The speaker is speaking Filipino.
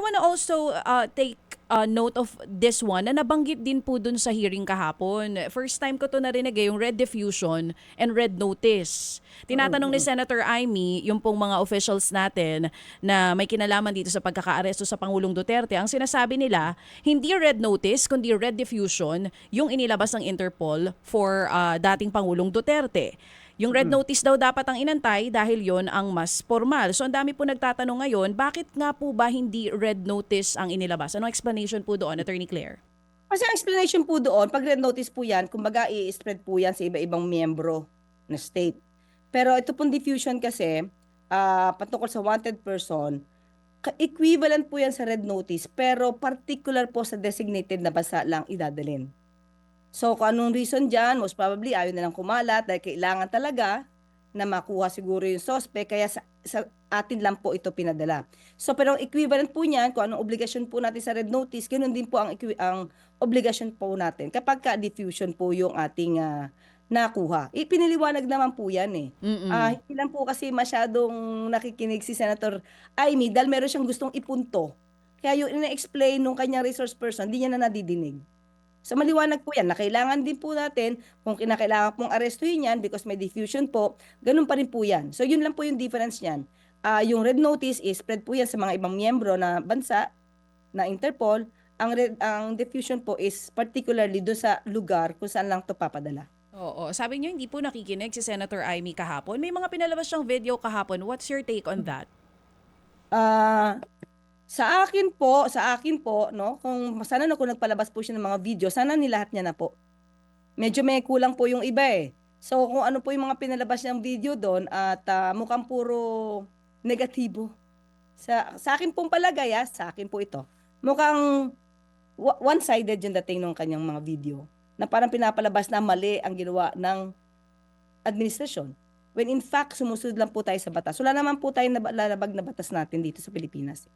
wanna also take note of this one na nabanggit din po dun sa hearing kahapon. First time ko to narinig yung red diffusion and red notice. Tinatanong ni Senator Amy, yung pong mga officials natin na may kinalaman dito sa pagkakaaresto sa Pangulong Duterte, ang sinasabi nila, hindi red notice kundi red diffusion yung inilabas ng Interpol for dating Pangulong Duterte. Yung red notice daw dapat ang inantay dahil yon ang mas formal. So ang dami po nagtatanong ngayon, bakit nga po ba hindi red notice ang inilabas? Anong explanation po doon, Attorney Claire? Kasi ang explanation po doon, pag red notice po yan, kumbaga i-spread po yan sa iba-ibang miyembro na state. Pero ito pong diffusion kasi, patungkol sa wanted person, equivalent po yan sa red notice, pero particular po sa designated na bansa lang idadalin. So, kung anong reason dyan, most probably ayaw nilang kumalat dahil kailangan talaga na makuha siguro yung suspect, kaya sa atin lang po ito pinadala. So, pero ang equivalent po niyan, kung anong obligasyon po natin sa red notice, ganoon din po ang obligasyon po natin kapag ka-diffusion po yung ating nakuha. Ipiniliwanag naman po yan eh. Hindi lang po kasi masyadong nakikinig si Senator Amy dahil meron siyang gustong ipunto. Kaya yung ina-explain nung kanyang resource person, hindi niya na nadidinig. So maliwanag po yan na kailangan din po natin kung kinakailangan pong arestuhin yan because may diffusion po, ganun pa rin po yan. So yun lang po yung difference niyan. Yung red notice is spread po yan sa mga ibang miyembro na bansa na Interpol. Ang diffusion po is particularly doon sa lugar kung saan lang ito papadala. Oo, sabi niyo hindi po nakikinig si Senator Amy kahapon. May mga pinalabas siyang video kahapon. What's your take on that? Ah, sa akin po, no, kung sana no, kung nagpalabas po siya ng mga video, sana nilahat niya na po. Medyo may kulang po yung iba eh. So kung ano po yung mga pinalabas niyang video doon at mukhang puro negatibo. Sa akin pong palagay, sa akin po ito. Mukhang one-sided yung dating ng kanyang mga video na parang pinapalabas na mali ang ginawa ng administrasyon. When in fact, sumusunod lang po tayo sa batas. Wala naman po tayong lalabag na batas natin dito sa Pilipinas.